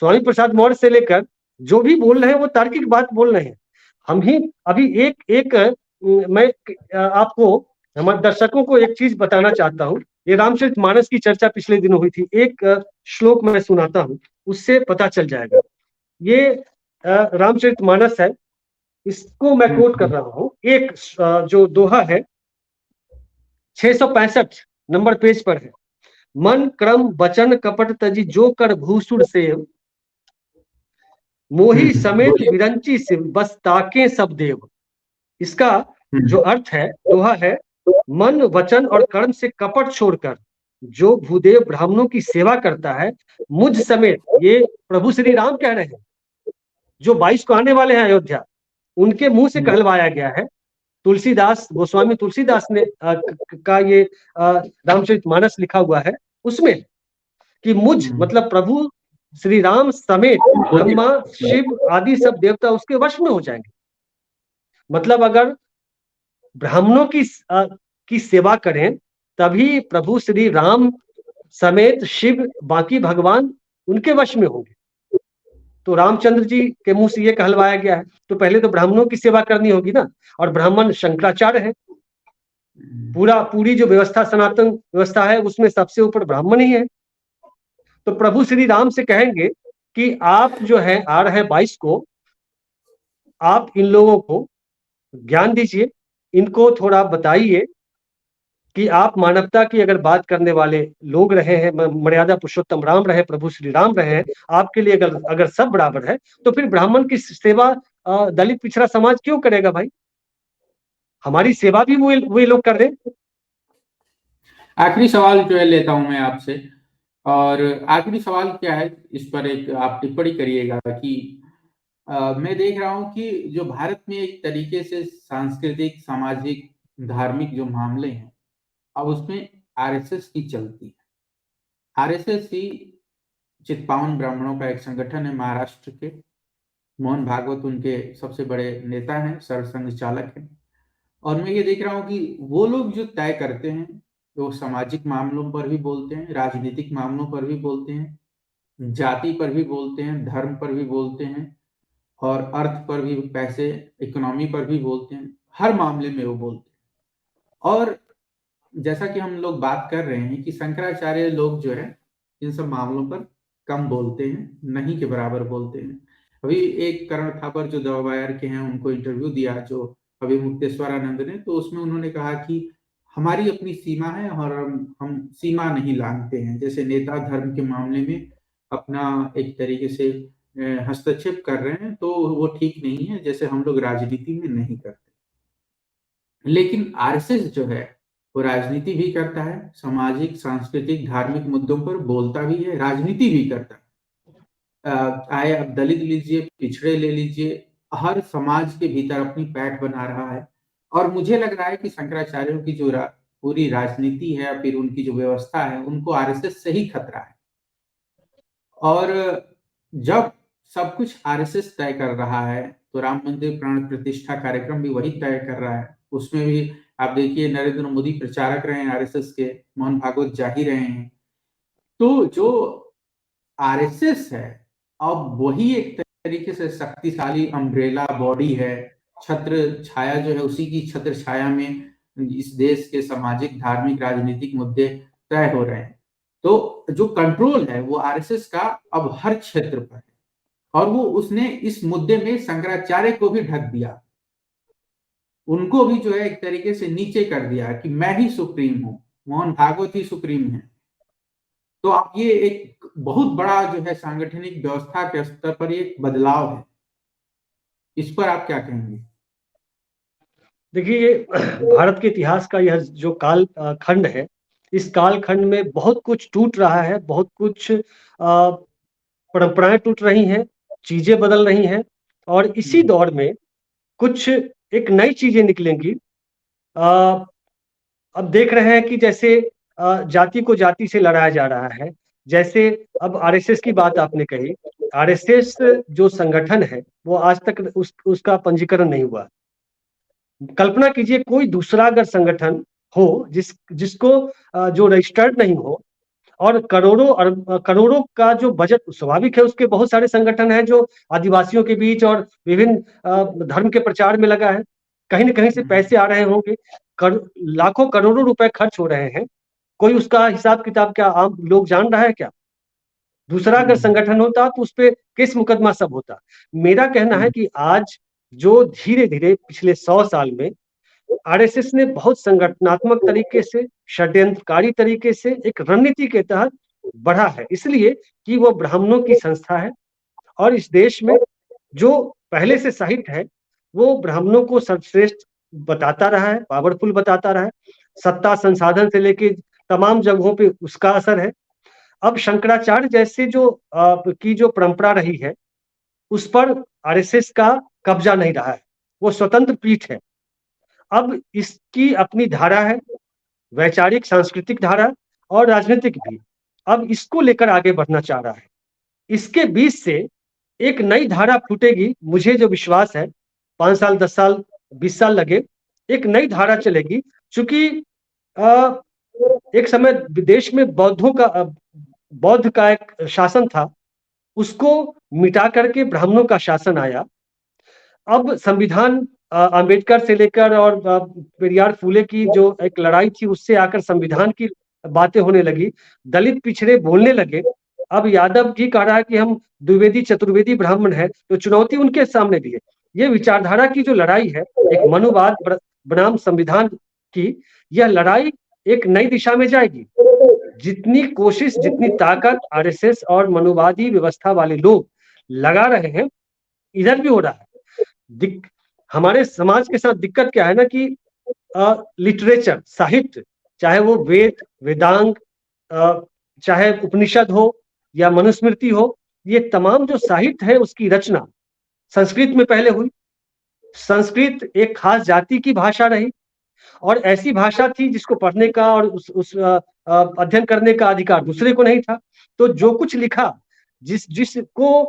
स्वामी प्रसाद मौर्य से लेकर जो भी बोल रहे हैं वो तार्किक बात बोल रहे हैं। हम ही अभी एक एक मैं आपको, हमारे दर्शकों को एक चीज बताना चाहता हूँ। ये रामचरितमानस की चर्चा पिछले दिनों हुई थी, एक श्लोक मैं सुनाता हूँ, उससे पता चल जाएगा। ये रामचरितमानस है, इसको मैं कोट कर रहा हूँ। एक जो दोहा है, 665 नंबर पेज पर है। मन क्रम वचन कपट तजी जो कर भूसुर से, मोही समेत बोलिए। विरंची शिव बस ताके सब देव। इसका जो अर्थ है, दोहा है, मन वचन और कर्म से कपट छोड़कर जो भूदेव ब्राह्मणों की सेवा करता है, मुझ समेत, ये प्रभु श्री राम कह रहे हैं, जो 22 को आने वाले हैं अयोध्या, उनके मुंह से कहलवाया गया है। तुलसीदास, गोस्वामी तुलसीदास ने का ये रामचरितमानस लिखा हुआ है, उसमें कि मुझ मतलब प्रभु श्री राम समेत बोलिए। ब्रह्मा, शिव आदि सब देवता उसके वश में हो जाएंगे। मतलब अगर ब्राह्मणों की सेवा करें, तभी प्रभु श्री राम समेत शिव, बाकी भगवान उनके वश में होंगे। तो रामचंद्र जी के मुंह से ये कहलवाया गया है, तो पहले तो ब्राह्मणों की सेवा करनी होगी ना। और ब्राह्मण शंकराचार्य है, पूरी जो व्यवस्था, सनातन व्यवस्था है, उसमें सबसे ऊपर ब्राह्मण ही है। तो प्रभु श्री राम से कहेंगे कि आप जो है आ रहे 22 को, आप इन लोगों को ज्ञान दीजिए, इनको थोड़ा बताइए कि आप मानवता की अगर बात करने वाले लोग रहे हैं, मर्यादा पुरुषोत्तम राम रहे, प्रभु श्री राम रहे हैं, आपके लिए अगर अगर सब बराबर है, तो फिर ब्राह्मण की सेवा दलित पिछड़ा समाज क्यों करेगा भाई? हमारी सेवा भी वे लोग कर रहे हैं। आखिरी सवाल जो है लेता हूं मैं आपसे। और आखिरी सवाल क्या है, इस पर एक आप टिप्पणी करिएगा कि मैं देख रहा हूं कि जो भारत में एक तरीके से सांस्कृतिक, सामाजिक, धार्मिक जो मामले हैं, अब उसमें आरएसएस की चलती है। आरएसएस ही चित्पावन ब्राह्मणों का एक संगठन है महाराष्ट्र के। मोहन भागवत उनके सबसे बड़े नेता हैं, सरसंघ चालक हैं। और मैं ये देख रहा हूँ कि वो लोग जो तय करते हैं, वो सामाजिक मामलों पर भी बोलते हैं, राजनीतिक मामलों पर भी बोलते हैं, जाति पर भी बोलते हैं, धर्म पर भी बोलते हैं, और अर्थ पर भी, पैसे, इकोनॉमी पर भी बोलते हैं। हर मामले में वो बोलते हैं। और जैसा कि हम लोग बात कर रहे हैं कि शंकराचार्य लोग जो है इन सब मामलों पर कम बोलते हैं, नहीं के बराबर बोलते हैं। अभी एक करण थापर जो दवाबायर के हैं, उनको इंटरव्यू दिया जो अभी मुक्तेश्वरानंद ने, तो उसमें उन्होंने कहा कि हमारी अपनी सीमा है और हम सीमा नहीं लांघते हैं। जैसे नेता धर्म के मामले में अपना एक तरीके से हस्तक्षेप कर रहे हैं, तो वो ठीक नहीं है, जैसे हम लोग राजनीति में नहीं करते। लेकिन आरएसएस जो है वो राजनीति भी करता है, सामाजिक, सांस्कृतिक, धार्मिक मुद्दों पर बोलता भी है, राजनीति भी करता है। आए अब दलित लीजिए, पिछड़े ले लीजिए, हर समाज के भीतर अपनी पैठ बना रहा है। और मुझे लग रहा है कि शंकराचार्यों की जो पूरी राजनीति है या फिर उनकी जो व्यवस्था है, उनको आरएसएस से ही खतरा है। और जब सब कुछ आरएसएस तय कर रहा है, तो राम मंदिर प्राण प्रतिष्ठा कार्यक्रम भी वही तय कर रहा है। उसमें भी आप देखिए नरेंद्र मोदी प्रचारक रहे हैं आरएसएस के, मोहन भागवत जा ही रहे हैं। तो जो आरएसएस है, अब वही एक तरीके से शक्तिशाली अम्ब्रेला बॉडी है, छत्र छाया जो है उसी की छत्र छाया में इस देश के सामाजिक, धार्मिक, राजनीतिक मुद्दे तय हो रहे हैं। तो जो कंट्रोल है वो आरएसएस का अब हर क्षेत्र पर है, और वो उसने इस मुद्दे में शंकराचार्य को भी ढक दिया, उनको भी जो है एक तरीके से नीचे कर दिया कि मैं ही सुप्रीम हूं, मोहन भागवत ही सुप्रीम है। तो अब ये एक बहुत बड़ा जो है सांगठनिक व्यवस्था के स्तर पर एक बदलाव है। इस पर आप क्या कहेंगे? देखिए, ये भारत के इतिहास का यह जो काल खंड है, इस काल खंड में बहुत कुछ टूट रहा है, बहुत कुछ परंपराएं टूट रही हैं, चीजें बदल रही हैं, और इसी दौर में कुछ एक नई चीजें निकलेंगी। अब देख रहे हैं कि जैसे जाति को जाति से लड़ाया जा रहा है। जैसे अब आरएसएस की बात आपने कही, आरएसएस जो संगठन है वो आज तक उसका पंजीकरण नहीं हुआ। कल्पना कीजिए कोई दूसरा अगर संगठन हो जिसको जो रजिस्टर्ड नहीं हो, और करोड़ों का जो बजट, स्वाभाविक है उसके बहुत सारे संगठन हैं जो आदिवासियों के बीच और विभिन्न धर्म के प्रचार में लगा है, कहीं न कहीं से पैसे आ रहे होंगे, लाखों करोड़ों रुपए खर्च हो रहे हैं। कोई उसका हिसाब किताब क्या आम लोग जान रहा है क्या? दूसरा अगर संगठन होता तो उस पर केस मुकदमा सब होता। मेरा कहना है कि आज जो धीरे धीरे पिछले 100 साल में आरएसएस ने बहुत संगठनात्मक तरीके से, षड्यंत्रकारी तरीके से एक रणनीति के तहत बढ़ा है, इसलिए कि वो ब्राह्मणों की संस्था है, और इस देश में जो पहले से साहित्य है वो ब्राह्मणों को सर्वश्रेष्ठ बताता रहा है, पावरफुल बताता रहा है, सत्ता संसाधन से लेके तमाम जगहों पे उसका असर है। अब शंकराचार्य जैसे की जो परंपरा रही है उस पर आरएसएस का कब्जा नहीं रहा है, वो स्वतंत्र पीठ है। अब इसकी अपनी धारा है, वैचारिक सांस्कृतिक धारा और राजनीतिक भी। अब इसको लेकर आगे बढ़ना चाह रहा है। इसके बीच से एक नई धारा फूटेगी, मुझे जो विश्वास है 5 साल 10 साल 20 साल लगे, एक नई धारा चलेगी। चूंकि एक समय देश में बौद्ध का एक शासन था, उसको मिटा करके ब्राह्मणों का शासन आया। अब संविधान अंबेडकर से लेकर और पेरियार फूले की जो एक लड़ाई थी उससे आकर संविधान की बातें होने लगी, दलित पिछड़े बोलने लगे। अब यादव जी कह रहा है कि हम द्विवेदी चतुर्वेदी ब्राह्मण है, तो चुनौती उनके सामने दी है। ये विचारधारा की जो लड़ाई है, एक मनुवाद बनाम संविधान की, यह लड़ाई एक नई दिशा में जाएगी। जितनी कोशिश, जितनी ताकत आरएसएस और मनुवादी व्यवस्था वाले लोग लगा रहे हैं, इधर भी हो रहा है। हमारे समाज के साथ दिक्कत क्या है ना कि लिटरेचर, साहित्य, चाहे वो वेद, वेदांग, चाहे उपनिषद हो या मनुस्मृति हो, ये तमाम जो साहित्य है उसकी रचना संस्कृत में पहले हुई। संस्कृत एक खास जाति की भाषा रही, और ऐसी भाषा थी जिसको पढ़ने का और उस अध्ययन करने का अधिकार दूसरे को नहीं था। तो जो कुछ लिखा, जिसको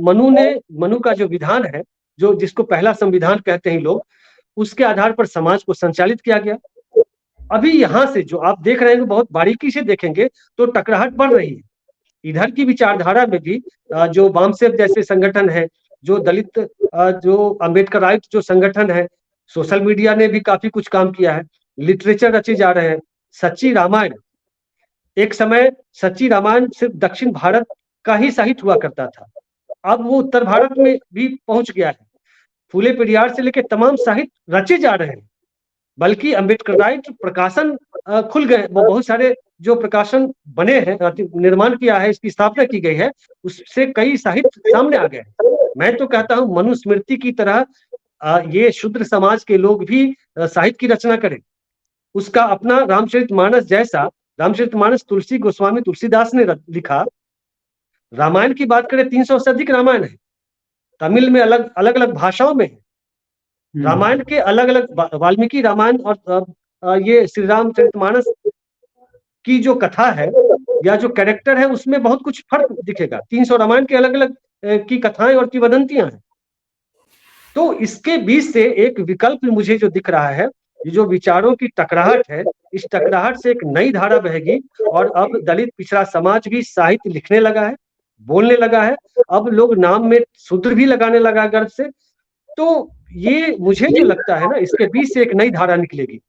मनु का जो विधान है, जो जिसको पहला संविधान कहते हैं लोग, उसके आधार पर समाज को संचालित किया गया। अभी यहाँ से जो आप देख रहे हैं, बहुत बारीकी से देखेंगे तो टकराहट बढ़ रही है। इधर की विचारधारा में भी जो वामसेव जैसे संगठन है, जो दलित, जो अम्बेडकराइट जो संगठन है, सोशल मीडिया ने भी काफी कुछ काम किया है, लिटरेचर रचे जा रहे हैं। सच्ची रामायण, एक समय सच्ची रामायण सिर्फ दक्षिण भारत का ही साहित्य हुआ करता था, अब वो उत्तर भारत में भी पहुंच गया है। फूले पेरियार से लेकर तमाम साहित्य रचे जा रहे हैं, बल्कि अम्बेडकराइट प्रकाशन खुल गए। वो बहुत सारे जो प्रकाशन बने हैं, निर्माण किया है, इसकी स्थापना की गई है, उससे कई साहित्य सामने आ गए। मैं तो कहता हूं मनुस्मृति की तरह ये शूद्र समाज के लोग भी साहित्य की रचना करें। उसका अपना रामचरितमानस जैसा, रामचरितमानस तुलसी गोस्वामी तुलसीदास ने लिखा। रामायण की बात करें 300 से अधिक रामायण है, तमिल में अलग अलग भाषाओं में है। रामायण के अलग अलग, वाल्मीकि रामायण और ये श्री रामचरितमानस की जो कथा है या जो कैरेक्टर है उसमें बहुत कुछ फर्क दिखेगा। 300 रामायण के अलग अलग की कथाएं और किंवदंतियां हैं। तो इसके बीच से एक विकल्प मुझे जो दिख रहा है, ये जो विचारों की टकराहट है, इस टकराहट से एक नई धारा बहेगी और अब दलित पिछड़ा समाज भी साहित्य लिखने लगा है, बोलने लगा है। अब लोग नाम में शूद्र भी लगाने लगा गर्व से। तो ये मुझे जो लगता है ना, इसके बीच से एक नई धारा निकलेगी।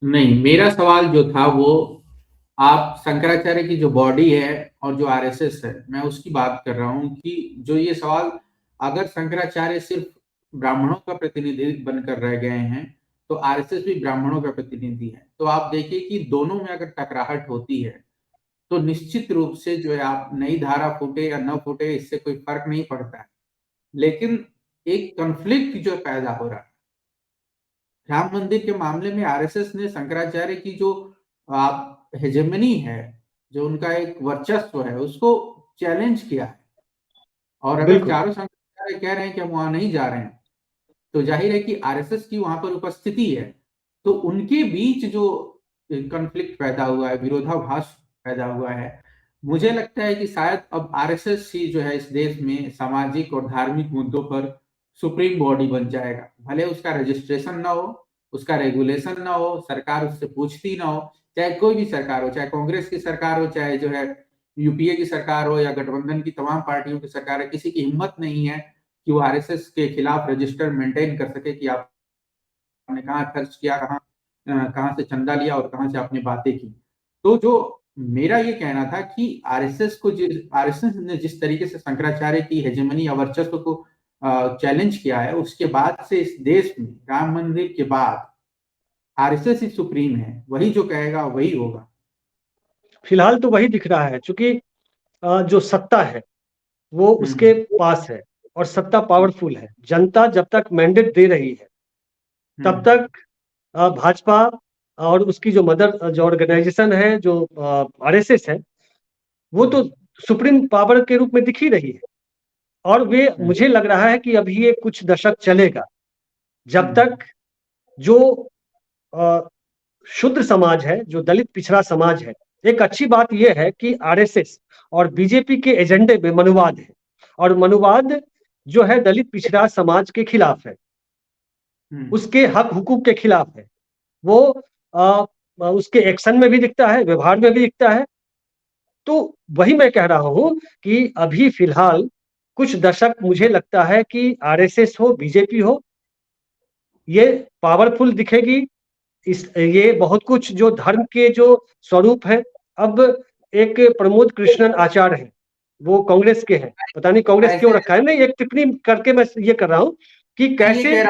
नहीं, मेरा सवाल जो था वो, आप शंकराचार्य की जो बॉडी है और जो आरएसएस है, मैं उसकी बात कर रहा हूँ कि जो ये सवाल, अगर शंकराचार्य सिर्फ ब्राह्मणों का प्रतिनिधि बनकर रह गए हैं तो आरएसएस भी ब्राह्मणों का प्रतिनिधि है। तो आप देखिए कि दोनों में अगर टकराहट होती है तो निश्चित रूप से जो है, आप नई धारा फूटे या न फूटे इससे कोई फर्क नहीं पड़ता है, लेकिन एक कॉन्फ्लिक्ट जो पैदा हो रहा है राम मंदिर के मामले में, आरएसएस ने शंकराचार्य की जो हेजेमनी है, जो उनका एक वर्चस्व है, उसको चैलेंज किया है। और अगर बिल्कुल चारों शंकराचार्य कह रहे हैं कि हम वहां नहीं जा रहे हैं, तो जाहिर है कि आरएसएस की वहां पर उपस्थिति है, तो उनके बीच जो कॉन्फ्लिक्ट पैदा हुआ है, विरोधाभास पैदा हुआ है, मुझे लगता है कि शायद अब आरएसएस ही जो है इस देश में सामाजिक और धार्मिक मुद्दों पर सुप्रीम बॉडी बन जाएगा। भले उसका रजिस्ट्रेशन ना हो, उसका रेगुलेशन ना हो, सरकार उससे पूछती ना हो, चाहे कोई भी सरकार हो, चाहे कांग्रेस की सरकार हो, चाहे जो है यूपीए की सरकार हो या गठबंधन की तमाम पार्टियों की सरकार है, किसी की हिम्मत नहीं है कि वो आरएसएस के खिलाफ रजिस्टर मेंटेन कर सके कि आपने कहाँ खर्च किया, कहाँ से चंदा लिया और कहाँ से आपने बातें की। तो जो मेरा ये कहना था कि आरएसएस ने जिस तरीके से शंकराचार्य की हेजेमनी या वर्चस्व को चैलेंज किया है, उसके बाद से इस देश में राम मंदिर के बाद आरएसएस ही सुप्रीम है, वही जो कहेगा वही होगा। फिलहाल तो वही दिख रहा है, क्योंकि जो सत्ता है वो उसके पास है और सत्ता पावरफुल है। जनता जब तक मैंडेट दे रही है तब तक भाजपा और उसकी जो मदर जो ऑर्गेनाइजेशन है, जो आरएसएस है, वो तो सुप्रीम पावर के रूप में दिख ही रही है। और वे, मुझे लग रहा है कि अभी ये कुछ दशक चलेगा जब तक जो शूद्र समाज है, जो दलित पिछड़ा समाज है। एक अच्छी बात यह है कि आरएसएस और बीजेपी के एजेंडे में मनुवाद है, और मनुवाद जो है दलित पिछड़ा समाज के खिलाफ है, उसके हक हुकूक के खिलाफ है। वो उसके एक्शन में भी दिखता है, व्यवहार में भी दिखता है। तो वही मैं कह रहा हूं कि अभी फिलहाल कुछ दशक मुझे लगता है कि आरएसएस हो, बीजेपी हो, ये पावरफुल दिखेगी। ये बहुत कुछ जो धर्म के जो स्वरूप है, अब एक प्रमोद कृष्णन आचार्य है, वो कांग्रेस के हैं, पता नहीं कांग्रेस क्यों रखा है, नहीं एक टिप्पणी करके मैं ये कर रहा हूं कि कैसे,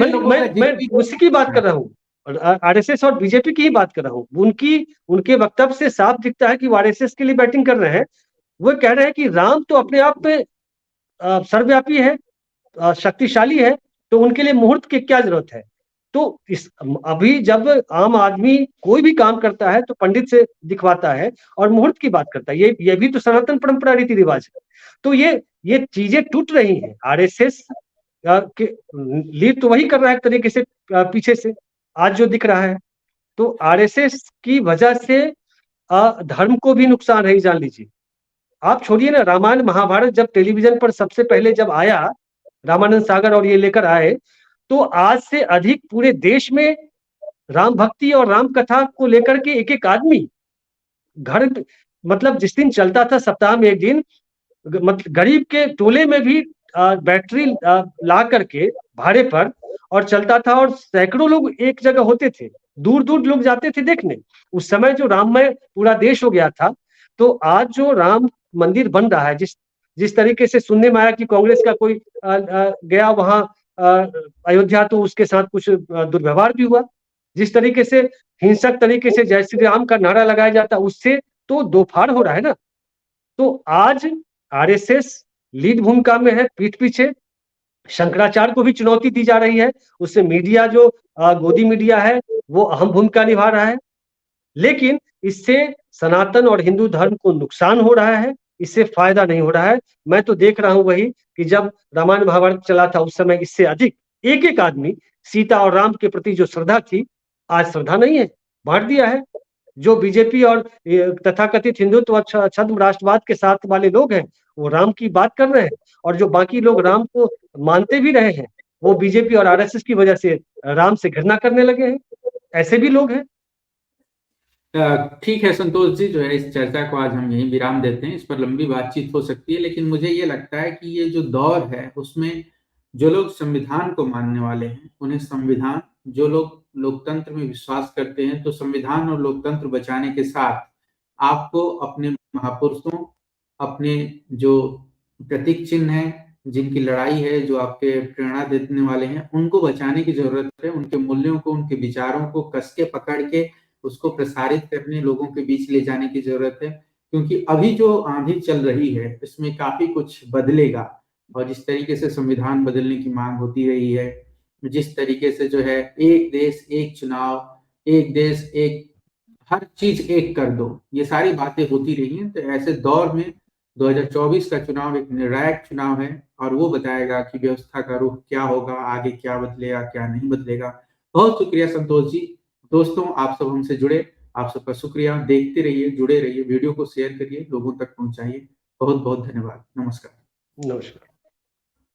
मैं उसी की बात कर रहा हूँ, आरएसएस और बीजेपी की ही बात कर रहा हूँ। उनके वक्तव्य से साफ दिखता है कि वो आरएसएस के लिए बैटिंग कर रहे हैं। वो कह रहे हैं कि राम तो अपने आप में सर्वव्यापी है, शक्तिशाली है, तो उनके लिए मुहूर्त की क्या जरूरत है। तो अभी जब आम आदमी कोई भी काम करता है तो पंडित से दिखवाता है और मुहूर्त की बात करता है। ये भी तो सनातन परंपरा रीति रिवाज है। तो ये चीजें टूट रही हैं। आरएसएस लीड तो वही कर रहा है एक तरीके से पीछे से, आज जो दिख रहा है। तो आरएसएस की वजह से धर्म को भी नुकसान है, जान लीजिए। आप छोड़िए ना, रामायण महाभारत जब टेलीविजन पर सबसे पहले जब आया, रामानंद सागर और ये लेकर आए, तो आज से अधिक पूरे देश में राम भक्ति और राम कथा को लेकर के एक एक आदमी घर, मतलब जिस दिन चलता था सप्ताह में एक दिन, मतलब गरीब के टोले में भी बैटरी ला करके भाड़े पर और चलता था, और सैकड़ों लोग एक जगह होते थे, दूर दूर लोग जाते थे देखने। उस समय जो राममय पूरा देश हो गया था। तो आज जो राम मंदिर बन रहा है, जिस तरीके से सुनने में आया कि कांग्रेस का कोई गया वहां अयोध्या, तो उसके साथ कुछ दुर्व्यवहार भी हुआ। जिस तरीके से हिंसक तरीके से जय श्री राम का नारा लगाया जाता, उससे तो दो फाड़ हो रहा है ना। तो आज आरएसएस लीड भूमिका में है, पीठ पीछे शंकराचार्य को भी चुनौती दी जा रही है। उससे मीडिया जो गोदी मीडिया है वो अहम भूमिका निभा रहा है। लेकिन इससे सनातन और हिंदू धर्म को नुकसान हो रहा है, इससे फायदा नहीं हो रहा है। मैं तो देख रहा हूं वही कि जब रामायण महाभारत चला था उस समय इससे अधिक एक एक आदमी सीता और राम के प्रति जो श्रद्धा थी, आज श्रद्धा नहीं है, बांट दिया है। जो बीजेपी और तथाकथित हिंदुत्व और छद्म राष्ट्रवाद के साथ वाले लोग हैं, वो राम की बात कर रहे हैं, और जो बाकी लोग राम को मानते भी रहे हैं, वो बीजेपी और आरएसएस की वजह से राम से घृणा करने लगे हैं। ऐसे भी लोग हैं। ठीक है संतोष जी, जो है इस चर्चा को आज हम यहीं विराम देते हैं। इस पर लंबी बातचीत हो सकती है, लेकिन मुझे ये लगता है कि ये जो दौर है उसमें जो लोग संविधान को मानने वाले हैं, उन्हें संविधान, जो लोग लोकतंत्र में विश्वास करते हैं, तो संविधान और लोकतंत्र बचाने के साथ आपको अपने महापुरुषों, अपने जो प्रतीक चिन्ह है, जिनकी लड़ाई है, जो आपके प्रेरणा देने वाले हैं, उनको बचाने की जरूरत है। उनके मूल्यों को, उनके विचारों को कस के पकड़ के उसको प्रसारित करने, लोगों के बीच ले जाने की जरूरत है। क्योंकि अभी जो आंधी चल रही है इसमें काफी कुछ बदलेगा, और जिस तरीके से संविधान बदलने की मांग होती रही है, जिस तरीके से जो है एक देश एक चुनाव, एक देश एक, हर चीज एक कर दो, ये सारी बातें होती रही हैं। तो ऐसे दौर में 2024 का चुनाव एक निर्णायक चुनाव है, और वो बताएगा कि व्यवस्था का रुख क्या होगा, आगे क्या बदलेगा, क्या नहीं बदलेगा। बहुत शुक्रिया संतोष जी। दोस्तों, आप सब हमसे जुड़े, आप सबका शुक्रिया। देखते रहिए, जुड़े रहिए, वीडियो को शेयर करिए, लोगों तक पहुंचाइए। बहुत बहुत धन्यवाद। नमस्कार। नमस्कार।